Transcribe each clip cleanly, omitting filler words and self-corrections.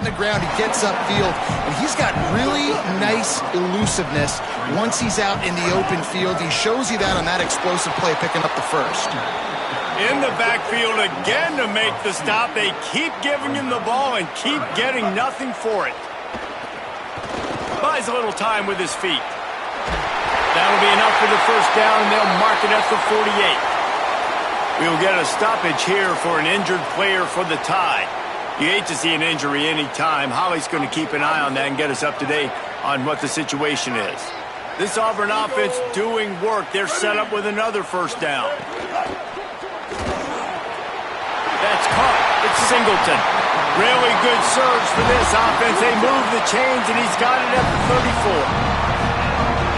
the ground, he gets upfield, and he's got really nice elusiveness once he's out in the open field. He shows you that on that explosive play, picking up the first. In the backfield again to make the stop. They keep giving him the ball and keep getting nothing for it. Buys a little time with his feet. That'll be enough for the first down, and they'll mark it at the 48. We'll get a stoppage here for an injured player for the tie. You hate to see an injury any time. Holly's going to keep an eye on that and get us up to date on what the situation is. This Auburn offense doing work. They're set up with another first down. That's caught. It's Singleton. Really good surge for this offense. They move the chains, and he's got it at the 34.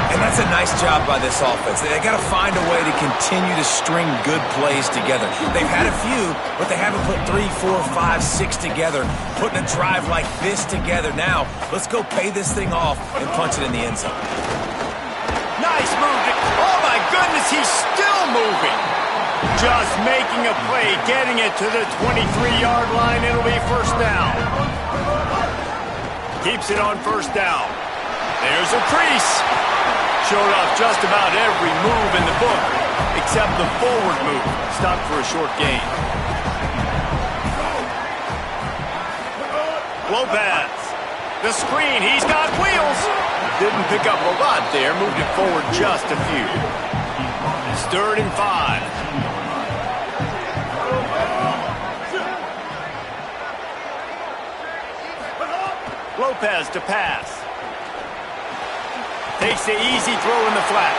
And that's a nice job by this offense. They got to find a way to continue to string good plays together. They've had a few, but they haven't put 3, 4, 5, 6 together. Putting a drive like this together. Now, let's go pay this thing off and punch it in the end zone. Nice move. Oh, my goodness, he's still moving. Just making a play, getting it to the 23-yard line. It'll be first down. Keeps it on first down. There's a crease. Showed off just about every move in the book, except the forward move. Stopped for a short gain. Lopez. The screen. He's got wheels. Didn't pick up a lot there. Moved it forward just a few. It's 3rd and 5. Lopez to pass. Takes the easy throw in the flat.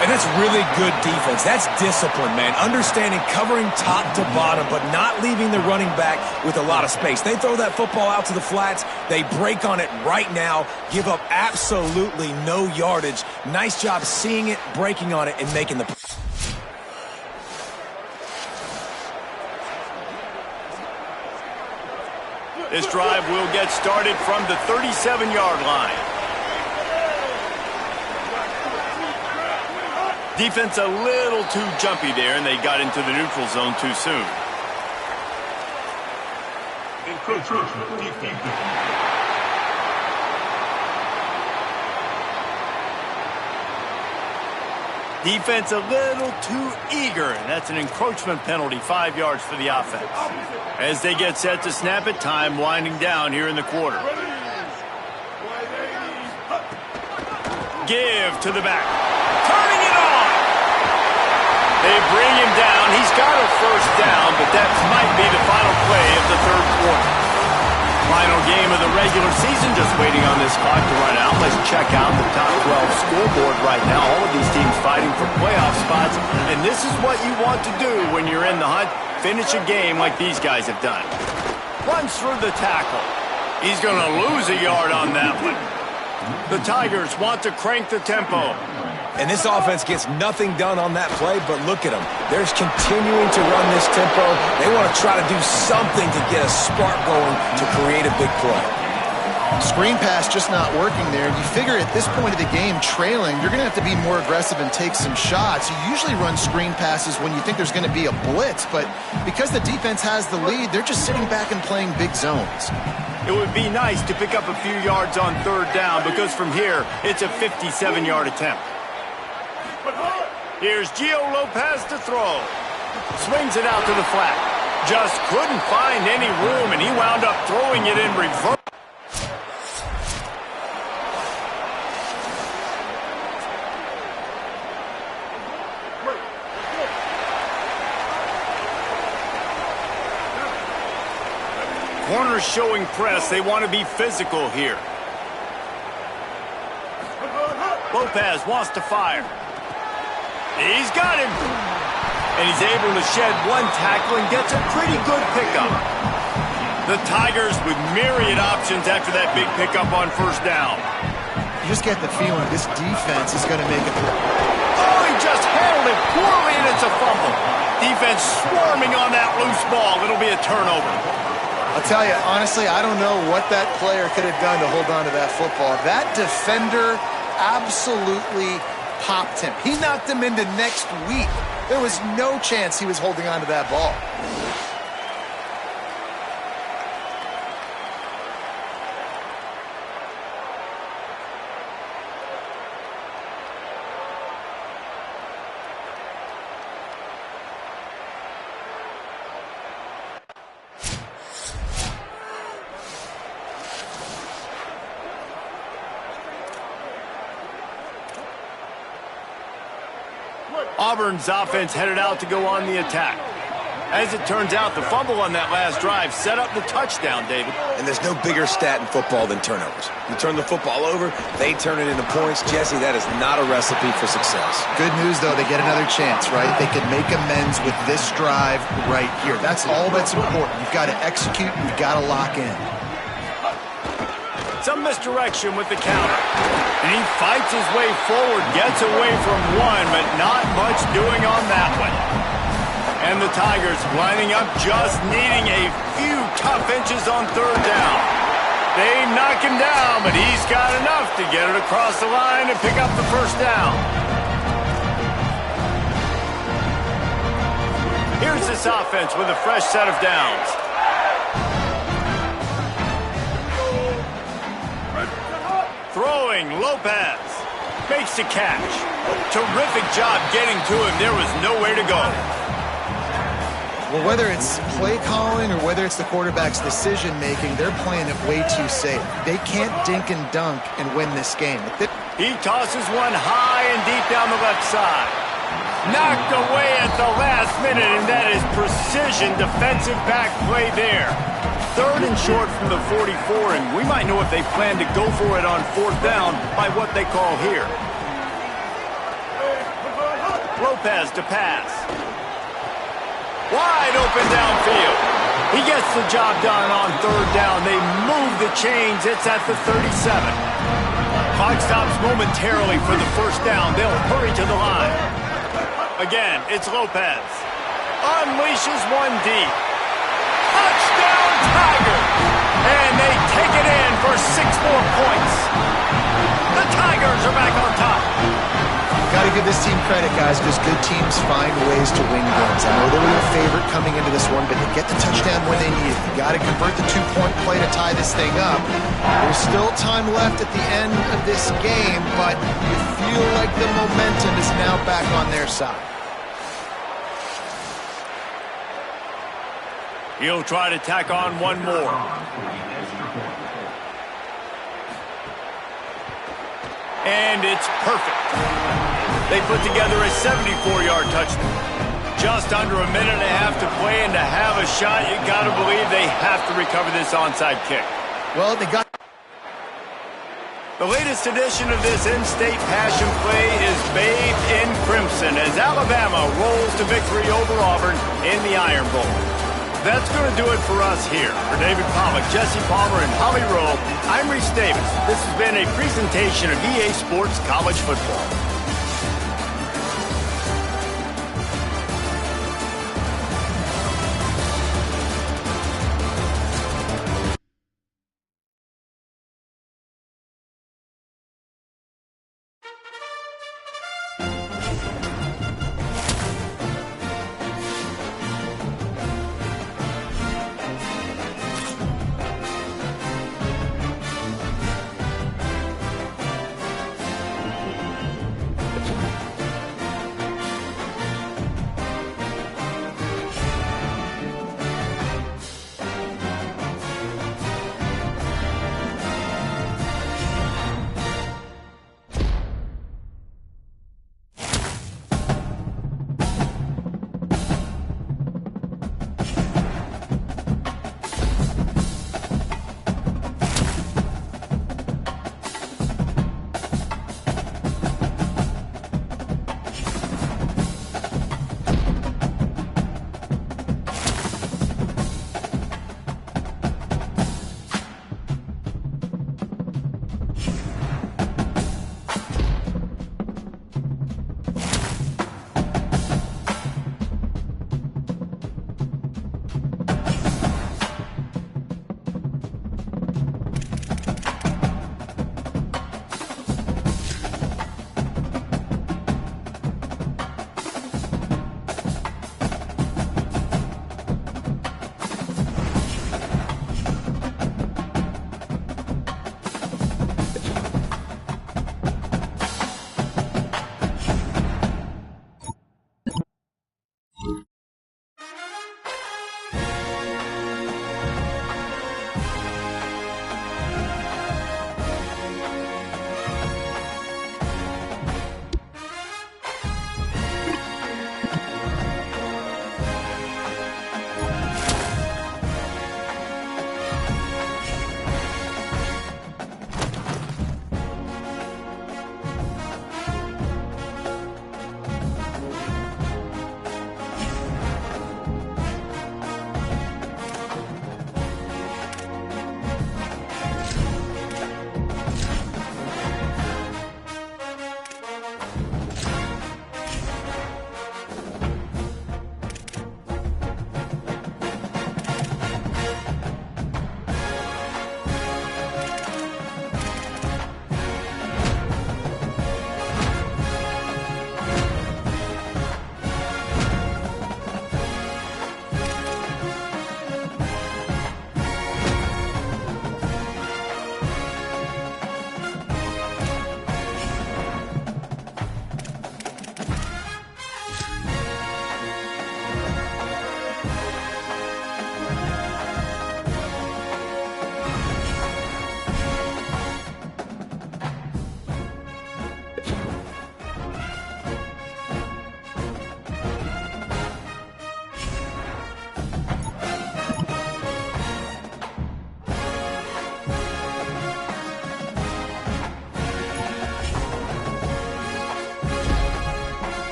And that's really good defense. That's discipline, man. Understanding covering top to bottom, but not leaving the running back with a lot of space. They throw that football out to the flats. They break on it right now, give up absolutely no yardage. Nice job seeing it, breaking on it, and making the... This drive will get started from the 37-yard line. Defense a little too jumpy there, and they got into the neutral zone too soon. Defense a little too eager, and that's an encroachment penalty, 5 yards for the offense. As they get set to snap it, time winding down here in the quarter. Give to the back. Turning it on! They bring him down. He's got a first down, but that might be the final play of the third quarter. Final game of the regular season, just waiting on this clock to run out. Let's check out the top 12 scoreboard right now. All of these teams fighting for playoff spots, and this is what you want to do when you're in the hunt. Finish a game like these guys have done. Runs through the tackle. He's going to lose a yard on that one. The Tigers want to crank the tempo. And this offense gets nothing done on that play, but look at them. They're continuing to run this tempo. They want to try to do something to get a spark going to create a big play. Screen pass just not working there. You figure at this point of the game, trailing, you're going to have to be more aggressive and take some shots. You usually run screen passes when you think there's going to be a blitz, but because the defense has the lead, they're just sitting back and playing big zones. It would be nice to pick up a few yards on third down, because from here, it's a 57-yard attempt. Here's Gio Lopez to throw. Swings it out to the flat. Just couldn't find any room, and he wound up throwing it in reverse. Corners showing press. They want to be physical here. Lopez wants to fire. He's got him. And he's able to shed one tackle and gets a pretty good pickup. The Tigers with myriad options after that big pickup on first down. You just get the feeling this defense is going to make it. Oh, he just handled it poorly, and it's a fumble. Defense swarming on that loose ball. It'll be a turnover. I'll tell you, honestly, I don't know what that player could have done to hold on to that football. That defender absolutely popped him. He knocked him into next week. There was no chance he was holding on to that ball. Auburn's offense headed out to go on the attack. As it turns out, the fumble on that last drive set up the touchdown, David. And there's no bigger stat in football than turnovers. You turn the football over, they turn it into points. Jesse, that is not a recipe for success. Good news, though, they get another chance, right? They can make amends with this drive right here. That's all that's important. You've got to execute, you've got to lock in. Some misdirection with the counter. And he fights his way forward, gets away from one, but not much doing on that one. And the Tigers lining up, just needing a few tough inches on third down. They knock him down, but he's got enough to get it across the line and pick up the first down. Here's this offense with a fresh set of downs. Throwing, Lopez makes the catch. Terrific job getting to him. There was nowhere to go. Well, whether it's play calling or whether it's the quarterback's decision-making, they're playing it way too safe. They can't dink and dunk and win this game. He tosses one high and deep down the left side. Knocked away at the last minute, and that is precision defensive back play there. Third and short from the 44, and we might know if they plan to go for it on fourth down by what they call here. Lopez to pass. Wide open downfield. He gets the job done on third down. They move the chains. It's at the 37. Clock stops momentarily for the first down. They'll hurry to the line. Again, it's Lopez. Unleashes one deep. Touchdown Tigers! And they take it in for 6 more points. The Tigers are back on top. Got to give this team credit, guys, because good teams find ways to win games. I know they were a favorite coming into this one, but they get the touchdown when they need it. You got to convert the 2-point play to tie this thing up. There's still time left at the end of this game, but you feel like the momentum is now back on their side. He'll try to tack on one more. And it's perfect. They put together a 74-yard touchdown. Just under a minute and a half to play, and to have a shot, you got to believe they have to recover this onside kick. Well, they got... The latest edition of this in-state passion play is bathed in crimson as Alabama rolls to victory over Auburn in the Iron Bowl. That's going to do it for us here. For David Pollack, Jesse Palmer, and Holly Rowe, I'm Reese Davis. This has been a presentation of EA Sports College Football.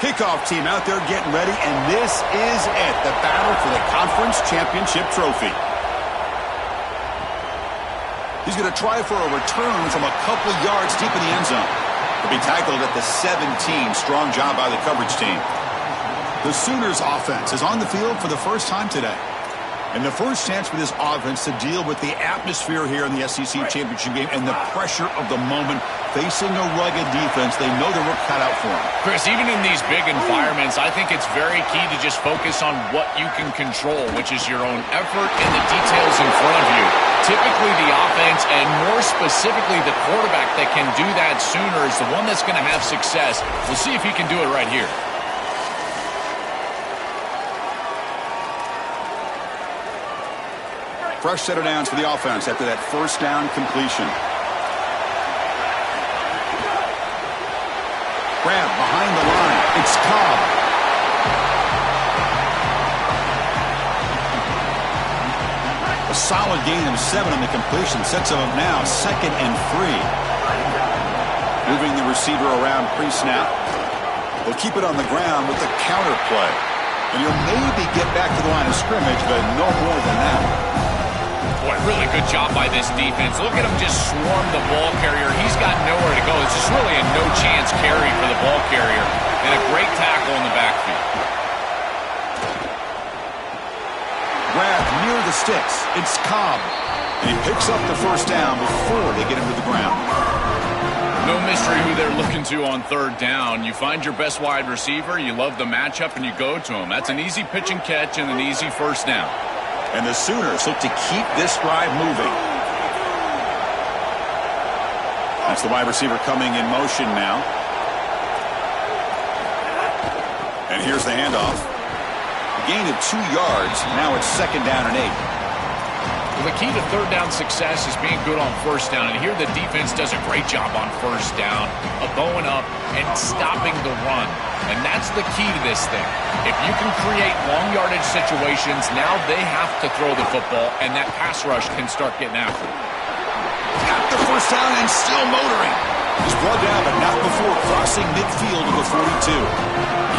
Kickoff team out there getting ready, and this is it, the battle for the conference championship trophy. He's going to try for a return from a couple yards deep in the end zone. He'll be tackled at the 17. Strong job by the coverage team. The Sooners offense is on the field for the first time today. And the first chance for this offense to deal with the atmosphere here in the SEC championship game and the pressure of the moment, facing a rugged defense. They know their work cut out for them. Chris, even in these big environments, I think it's very key to just focus on what you can control, which is your own effort and the details in front of you. Typically the offense, and more specifically the quarterback that can do that sooner, is the one that's going to have success. We'll see if he can do it right here. Fresh set of downs for the offense after that first down completion. Grab behind the line. It's Cobb. A solid gain of 7 on the completion. Sets him up now, 2nd and 3. Moving the receiver around pre-snap. They'll keep it on the ground with the counter play. And you'll maybe get back to the line of scrimmage, but no more than that. Boy, really good job by this defense. Look at him just swarm the ball carrier. He's got nowhere to go. It's just really a no-chance carry for the ball carrier. And a great tackle in the backfield. Grab near the sticks. It's Cobb. And he picks up the first down before they get him to the ground. No mystery who they're looking to on third down. You find your best wide receiver, you love the matchup, and you go to him. That's an easy pitch and catch and an easy first down. And the Sooners look to keep this drive moving. That's the wide receiver coming in motion now. And here's the handoff. A gain of 2 yards. Now it's 2nd down and 8. Well, the key to third down success is being good on first down. And here the defense does a great job on first down of going up and stopping the run. And that's the key to this thing. If you can create long yardage situations, now they have to throw the football, and that pass rush can start getting after it. Got the first down and still motoring. He's brought down, but not before crossing midfield to the 42.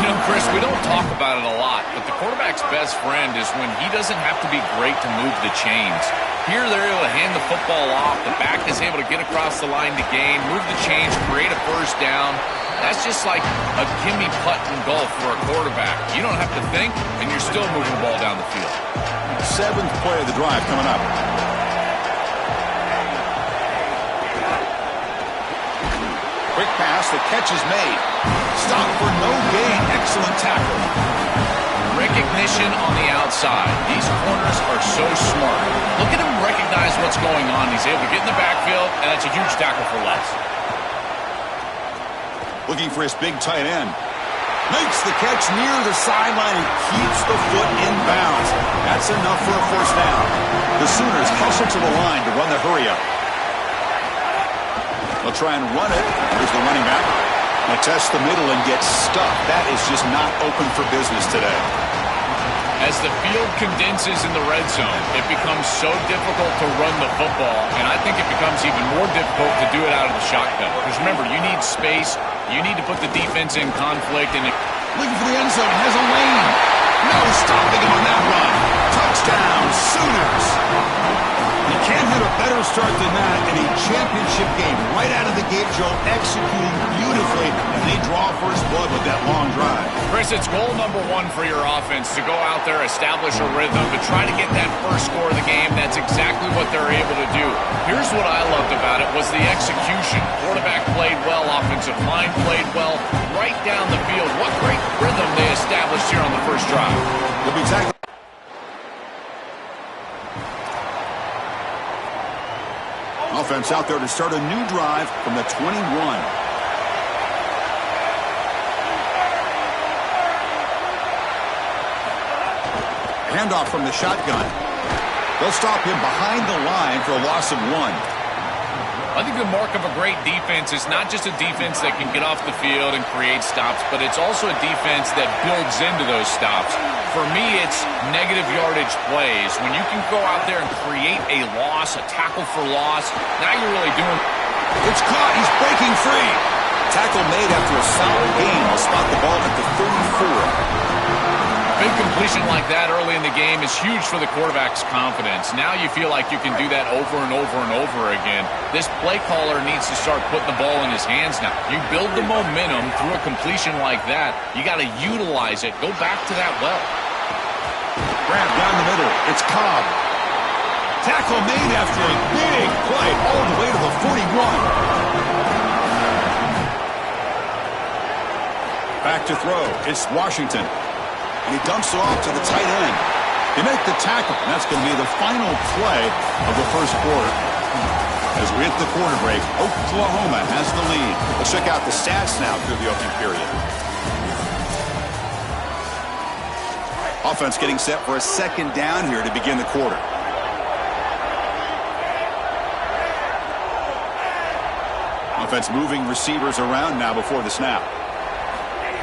You know, Chris, we don't talk about it a lot, but the quarterback's best friend is when he doesn't have to be great to move the chains. Here they're able to hand the football off. The back is able to get across the line to gain, move the chains, create a first down. That's just like a gimme putt in golf for a quarterback. You don't have to think, and you're still moving the ball down the field. 7th play of the drive coming up. Quick pass, the catch is made. Stop for no gain. Excellent tackle. Recognition on the outside. These corners are so smart. Look at him recognize what's going on. He's able to get in the backfield, and that's a huge tackle for less. Looking for his big tight end. Makes the catch near the sideline and keeps the foot in bounds. That's enough for a first down. The Sooners hustle to the line to run the hurry-up. They'll try and run it. Here's the running back. They test the middle and get stuck. That is just not open for business today. As the field condenses in the red zone, it becomes so difficult to run the football, and I think it becomes even more difficult to do it out of the shotgun. Because remember, you need space, you need to put the defense in conflict, and looking for the end zone, has a lane. No stopping him on that run. Touchdown, Sooners. You can't have a better start than that in a championship game. Right out of the gate, Joe, executing beautifully, and they draw first blood with that long drive. Chris, it's goal number 1 for your offense to go out there, establish a rhythm, to try to get that first score of the game. That's exactly what they're able to do. Here's what I loved about it was the execution. Quarterback played well, offensive line played well, right down the field. What great rhythm they established here on the first drive. They'll be exactly. Offense out there to start a new drive from the 21. Handoff from the shotgun. They'll stop him behind the line for a loss of 1. I think the mark of a great defense is not just a defense that can get off the field and create stops, but it's also a defense that builds into those stops. For me, it's negative yardage plays. When you can go out there and create a loss, a tackle for loss, now you're really doing. It's caught. He's breaking free. Tackle made after a solid gain. Will spot the ball at the 34. Big completion like that early in the game is huge for the quarterback's confidence. Now you feel like you can do that over and over and over again. This play caller needs to start putting the ball in his hands now. You build the momentum through a completion like that. You got to utilize it. Go back to that well. Grab down the middle. It's Cobb. Tackle made after a big play all the way to the 41. Back to throw. It's Washington. And he dumps it off to the tight end. They make the tackle, and that's going to be the final play of the first quarter. As we hit the quarter break, Oklahoma has the lead. Let's check out the stats now through the opening period. Offense getting set for a second down here to begin the quarter. Offense moving receivers around now before the snap.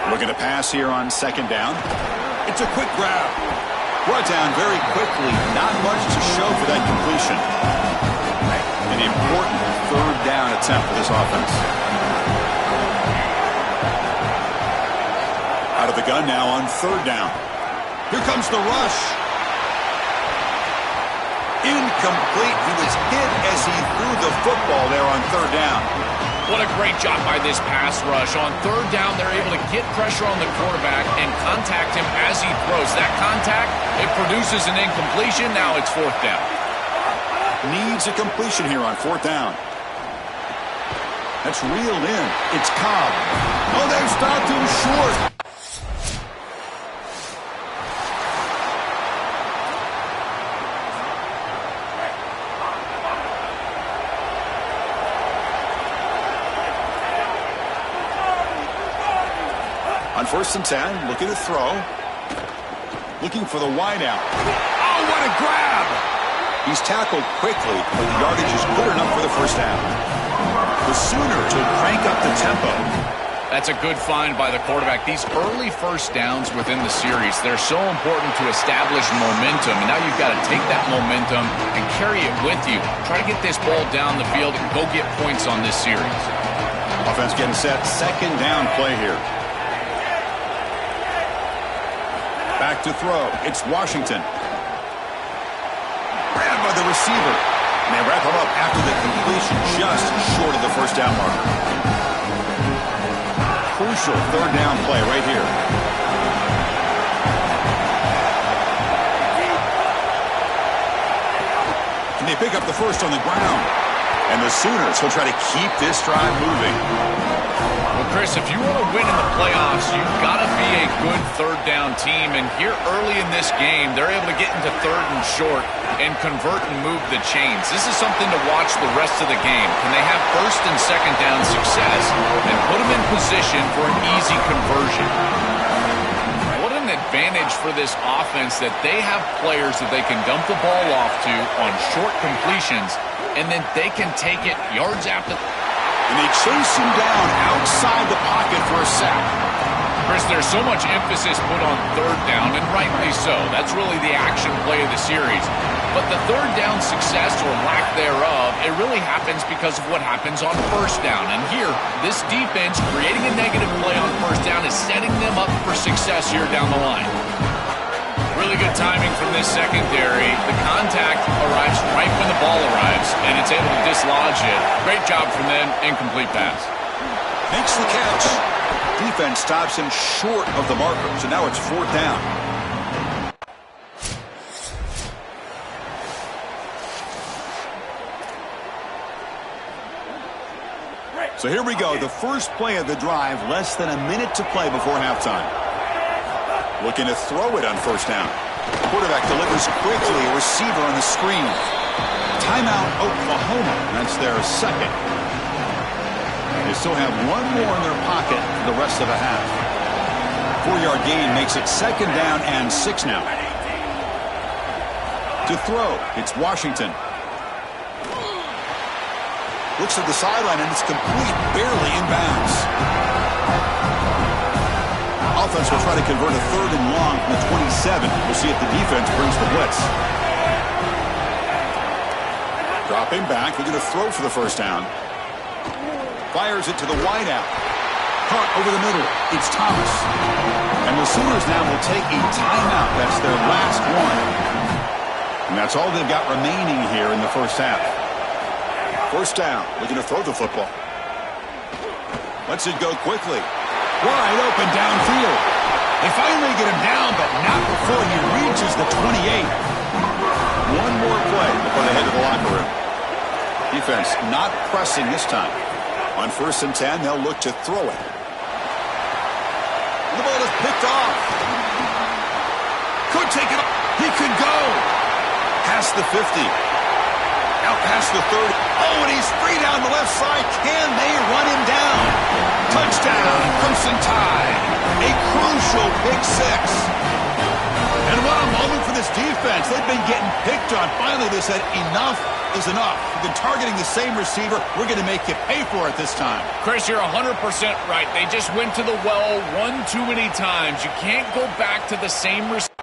Looking to pass here on second down. It's a quick grab. Brought down very quickly. Not much to show for that completion. An important third down attempt for this offense. Out of the gun now on third down. Here comes the rush. Incomplete. He was hit as he threw the football there on third down. What a great job by this pass rush. On third down, they're able to get pressure on the quarterback and contact him as he throws. That contact, it produces an incompletion. Now it's fourth down. Needs a completion here on fourth down. That's reeled in. It's Cobb. Oh, they've stopped him short. On 1st and 10, looking to throw. Looking for the wide out. Oh, what a grab! He's tackled quickly, but the yardage is good enough for the first down. The Sooners will crank up the tempo. That's a good find by the quarterback. These early first downs within the series, they're so important to establish momentum. And now you've got to take that momentum and carry it with you. Try to get this ball down the field and go get points on this series. Offense getting set. Second down play here. Back to throw. It's Washington. Grabbed by the receiver. And they wrap him up after the completion just short of the first down marker. Crucial third down play right here. Can they pick up the first on the ground? And the Sooners will try to keep this drive moving. Well, Chris, if you want to win in the playoffs, you've got to be a good third down team. And here early in this game, they're able to get into third and short and convert and move the chains. This is something to watch the rest of the game. Can they have first and second down success and put them in position for an easy conversion? What an advantage for this offense that they have players that they can dump the ball off to on short completions, and then they can take it yards after. And they chase him down outside the pocket for a sack. Chris, there's so much emphasis put on third down, and rightly so. That's really the action play of the series. But the third down success or lack thereof, it really happens because of what happens on first down. And here, this defense creating a negative play on first down is setting them up for success here down the line. Really good timing from this secondary. The contact arrives right when the ball arrives, and it's able to dislodge it. Great job from them. Incomplete pass. Makes the catch. Defense stops him short of the marker, so now it's fourth down. So here we go. The first play of the drive, less than a minute to play before halftime. Looking to throw it on first down. Quarterback delivers quickly. A receiver on the screen. Timeout, Oklahoma. That's their second. They still have one more in their pocket for the rest of the half. 4-yard gain makes it second down and 6 now. To throw, it's Washington. Looks at the sideline, and it's complete, barely inbounds. Offense will try to convert a third and long from the 27. We'll see if the defense brings the blitz. Dropping back, looking to throw for the first down. Fires it to the wideout. caught over the middle. It's Thomas. And the Sooners now will take a timeout. That's their last one. And that's all they've got remaining here in the first half. First down. Looking to throw the football. Lets it go quickly. Wide open downfield. They finally get him down, but not before he reaches the 28. One more play before they head to the locker room. Defense not pressing this time. On 1st and 10, they'll look to throw it. The ball is picked off. Could take it off. He could go. Past the 50. Out past the 30. Oh, and he's free down the left side. Can they run him down? Touchdown, Crimson Tide. A crucial pick six. And what a moment for this defense. They've been getting picked on. Finally, they said enough is enough. We've been targeting the same receiver. We're going to make you pay for it this time. Chris, you're 100% right. They just went to the well one too many times. You can't go back to the same receiver.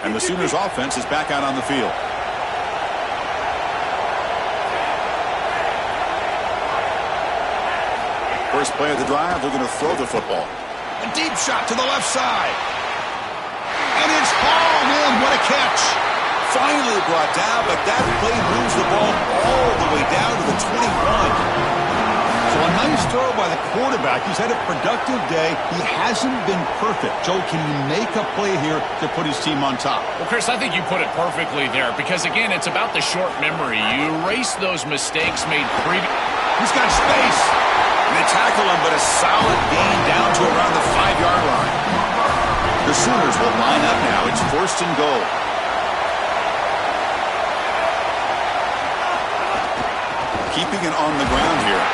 And the Sooners offense is back out on the field. First play of the drive, they're going to throw the football. A deep shot to the left side. And it's hauled in. What a catch. Finally brought down, but that play moves the ball all the way down to the 21. So a nice throw by the quarterback. He's had a productive day. He hasn't been perfect. Joe, can he make a play here to put his team on top? Well, Chris, I think you put it perfectly there because, again, it's about the short memory. You erase those mistakes made previous. He's got space. And they tackle him, but a solid gain down to around the 5-yard line. The Sooners will line up now. It's 1st and goal. Keeping it on the ground here.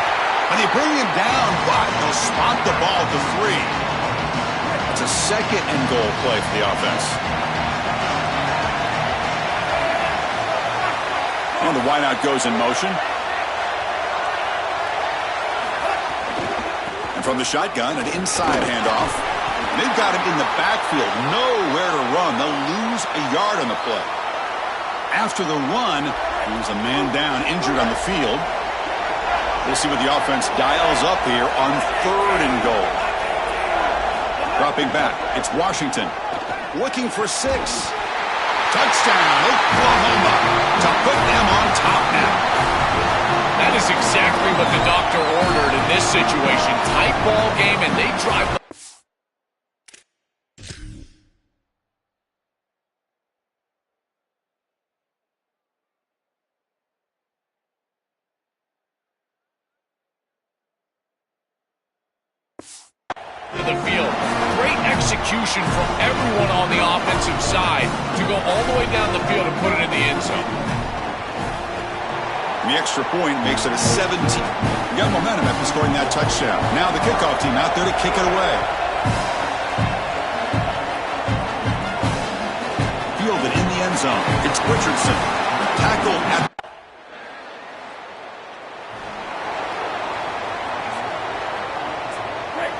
And they bring him down, but they'll spot the ball to 3. It's a 2nd and goal play for the offense. And the wideout goes in motion. And from the shotgun, an inside handoff. And they've got him in the backfield. Nowhere to run. They'll lose a yard on the play. After the run, there's a man down, injured on the field. We'll see what the offense dials up here on 3rd and goal. Dropping back, it's Washington. Looking for 6. Touchdown, Oklahoma, to put them on top now. That is exactly what the doctor ordered in this situation. Tight ball game, and they drive. The field. Great execution from everyone on the offensive side to go all the way down the field and put it in the end zone. And the extra point makes it a 17. You got momentum after scoring that touchdown. Now the kickoff team out there to kick it away. Fielded in the end zone. It's Richardson. Tackled at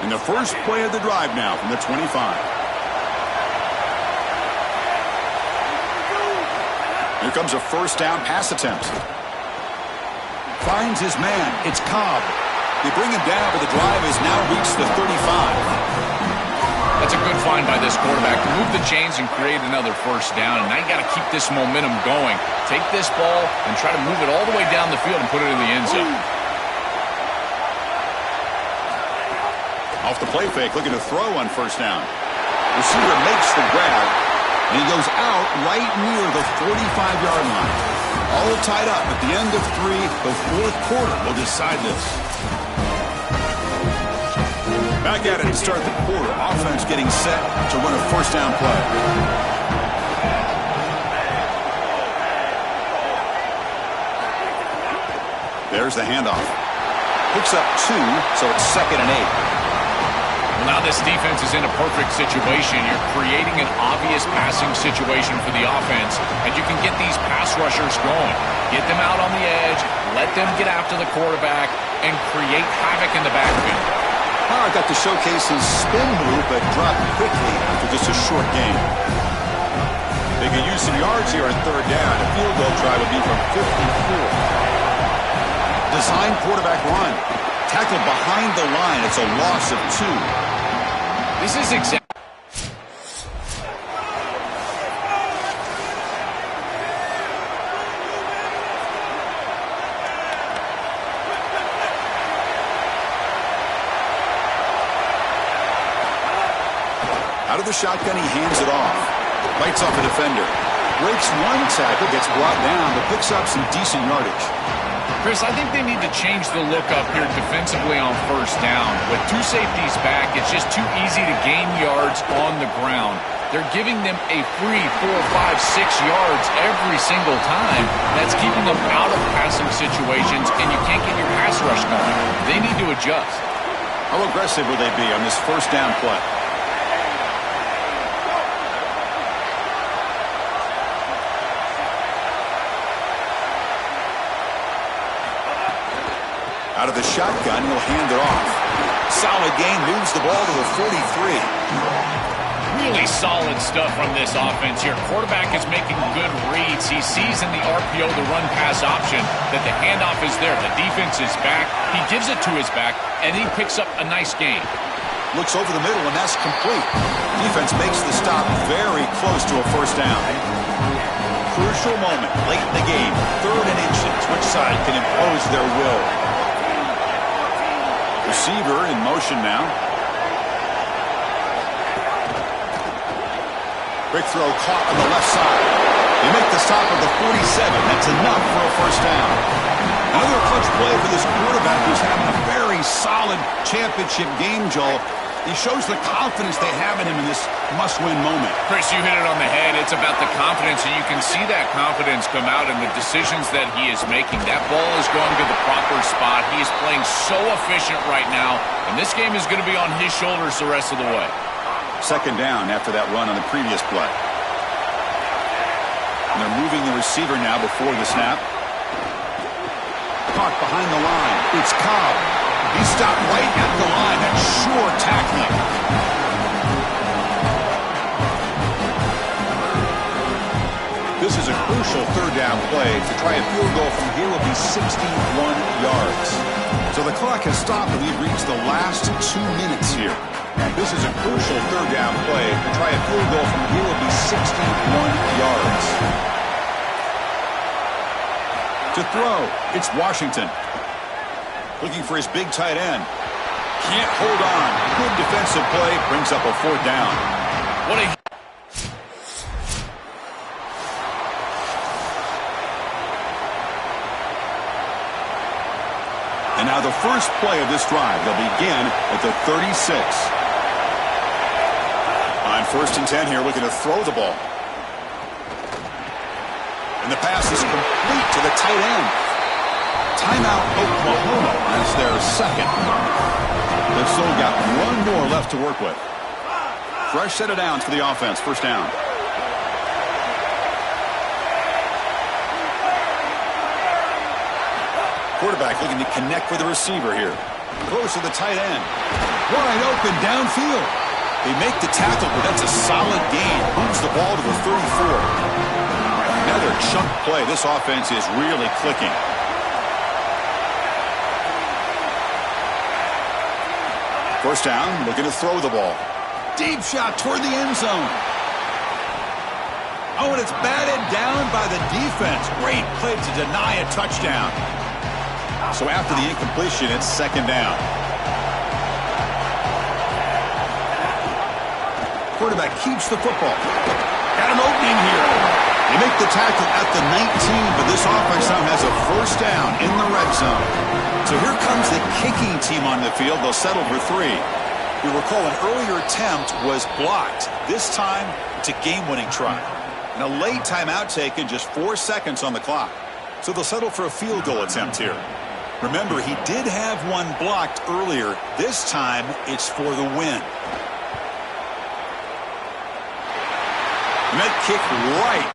in the first play of the drive now from the 25. Here comes a first down pass attempt. Finds his man. It's Cobb. They bring him down, but the drive has now reached the 35. That's a good find by this quarterback to move the chains and create another first down. And now you got to keep this momentum going. Take this ball and try to move it all the way down the field and put it in the end zone. Off the play fake, looking to throw on first down. Receiver makes the grab, and he goes out right near the 45-yard line. All tied up at the end of 3. The 4th quarter will decide this. Back at it to start the quarter. Offense getting set to run a first down play. There's the handoff. Picks up 2, so it's 2nd and 8. Now this defense is in a perfect situation. You're creating an obvious passing situation for the offense, and you can get these pass rushers going. Get them out on the edge, let them get after the quarterback, and create havoc in the backfield. Ncaa got to showcase his spin move, but dropped quickly after just a short game. They can use some yards here on third down. A field goal try would be from 54. Design quarterback run. Tackled behind the line. It's a loss of 2. This is exactly... Out of the shotgun, he hands it off. Bites off a defender. Breaks one tackle, gets brought down, but picks up some decent yardage. Chris, I think they need to change the look up here defensively on first down. With 2 safeties back, it's just too easy to gain yards on the ground. They're giving them a free 4, 5, 6 yards every single time. That's keeping them out of passing situations, and you can't get your pass rush going. They need to adjust. How aggressive will they be on this first down play? Out of the shotgun, he'll hand it off. Solid gain, moves the ball to the 43. Really solid stuff from this offense here. Quarterback is making good reads. He sees in the RPO the run-pass option that the handoff is there. The defense is back. He gives it to his back, and he picks up a nice gain. Looks over the middle, and that's complete. Defense makes the stop very close to a first down. Crucial moment late in the game. 3rd and inches. Which side can impose their will? Receiver in motion now. Quick throw caught on the left side. They make the stop at the 47. That's enough for a first down. Another clutch play for this quarterback who's having a very solid championship game, Joel. He shows the confidence they have in him in this must-win moment. Chris, you hit it on the head. It's about the confidence, and you can see that confidence come out in the decisions that he is making. That ball is going to the proper spot. He is playing so efficient right now, and this game is going to be on his shoulders the rest of the way. Second down after that run on the previous play. And they're moving the receiver now before the snap. Caught behind the line. It's Cobb. He stopped right at the line. That's sure tackling. This is a crucial third down play. To try a field goal from here will be 61 yards. So the clock has stopped and we've reached the last 2 minutes here. This is a crucial third down play. To try a field goal from here will be 61 yards. To throw, it's Washington. Looking for his big tight end. Can't hold on. Good defensive play. Brings up a 4th down. What a... And now the first play of this drive. They'll begin at the 36. On 1st and 10 here, looking to throw the ball. And the pass is complete to the tight end. Timeout Oklahoma as their second. They've still got 1 more left to work with. Fresh set of downs for the offense. First down. Quarterback looking to connect with the receiver here. Close to the tight end. Wide open downfield. They make the tackle, but that's a solid gain. Moves the ball to the 34. Another chunk play. This offense is really clicking. First down, looking to throw the ball. Deep shot toward the end zone. Oh, and it's batted down by the defense. Great play to deny a touchdown. So after the incompletion, it's second down. Quarterback keeps the football. Got an opening here. They make the tackle at the 19, but this offense now has a first down in the red zone. So here comes the kicking team on the field. They'll settle for 3. You recall an earlier attempt was blocked. This time, it's a game-winning try. And a late timeout taken, just 4 seconds on the clock. So they'll settle for a field goal attempt here. Remember, he did have one blocked earlier. This time, it's for the win. And that kick right